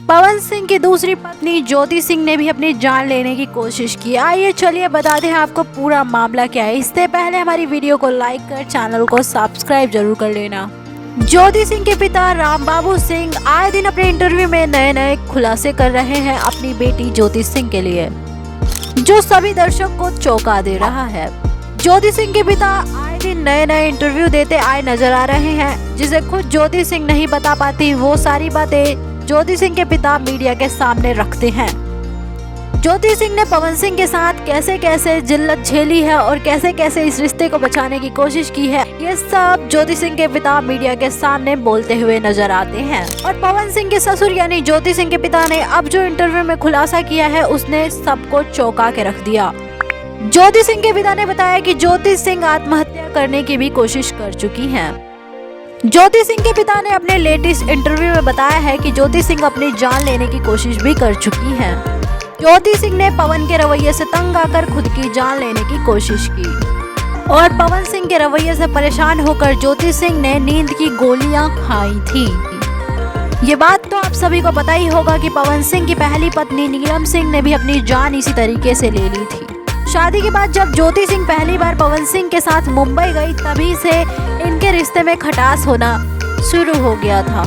पवन सिंह की दूसरी पत्नी ज्योति सिंह ने भी अपनी जान लेने की कोशिश की। आइए चलिए बताते हैं आपको पूरा मामला क्या है। इससे पहले हमारी वीडियो को लाइक कर चैनल को सब्सक्राइब जरूर कर लेना। ज्योति सिंह के पिता रामबाबू सिंह आए दिन अपने इंटरव्यू में नए नए खुलासे कर रहे हैं अपनी बेटी ज्योति सिंह के लिए, जो सभी दर्शक को चौंका दे रहा है। ज्योति सिंह के पिता आए दिन नए नए इंटरव्यू देते आए नजर आ रहे हैं, जिसे खुद ज्योति सिंह नहीं बता पाती। वो सारी बातें ज्योति सिंह के पिता मीडिया के सामने रखते हैं। ज्योति सिंह ने पवन सिंह के साथ कैसे कैसे जिल्लत झेली है और कैसे कैसे इस रिश्ते को बचाने की कोशिश की है, ये सब ज्योति सिंह के पिता मीडिया के सामने बोलते हुए नजर आते हैं। और पवन सिंह के ससुर यानी ज्योति सिंह के पिता ने अब जो इंटरव्यू में खुलासा किया है, उसने सबको चौंका के रख दिया। ज्योति सिंह के पिता ने बताया कि ज्योति सिंह आत्महत्या करने की भी कोशिश कर चुकी हैं। ज्योति सिंह के पिता ने अपने लेटेस्ट इंटरव्यू में बताया है कि ज्योति सिंह अपनी जान लेने की कोशिश भी कर चुकी हैं। ज्योति सिंह ने पवन के रवैये से तंग आकर खुद की जान लेने की कोशिश की और पवन सिंह के रवैये से परेशान होकर ज्योति सिंह ने नींद की गोलियां खाई थी। ये बात तो आप सभी को पता ही होगा कि पवन सिंह की पहली पत्नी नीलम सिंह ने भी अपनी जान इसी तरीके से ले ली थी। शादी के बाद जब ज्योति सिंह पहली बार पवन सिंह के साथ मुंबई गई, तभी से इनके रिश्ते में खटास होना शुरू हो गया था।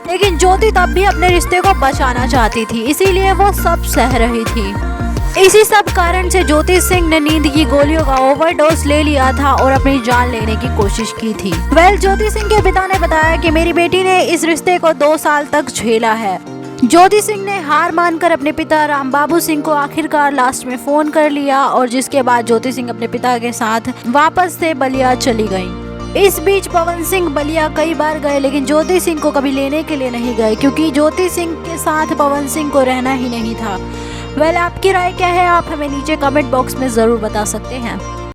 लेकिन ज्योति तब भी अपने रिश्ते को बचाना चाहती थी, इसीलिए वो सब सह रही थी। इसी सब कारण से ज्योति सिंह ने नींद की गोलियों का ओवरडोज ले लिया था और अपनी जान लेने की कोशिश की थी। ज्योति सिंह के पिता ने बताया कि मेरी बेटी ने इस रिश्ते को 2 साल तक झेला है। ज्योति सिंह ने हार मानकर अपने पिता रामबाबू सिंह को आखिरकार लास्ट में फोन कर लिया और जिसके बाद ज्योति सिंह अपने पिता के साथ वापस से बलिया चली गईं। इस बीच पवन सिंह बलिया कई बार गए, लेकिन ज्योति सिंह को कभी लेने के लिए नहीं गए, क्योंकि ज्योति सिंह के साथ पवन सिंह को रहना ही नहीं था। आपकी राय क्या है, आप हमें नीचे कमेंट बॉक्स में जरूर बता सकते हैं।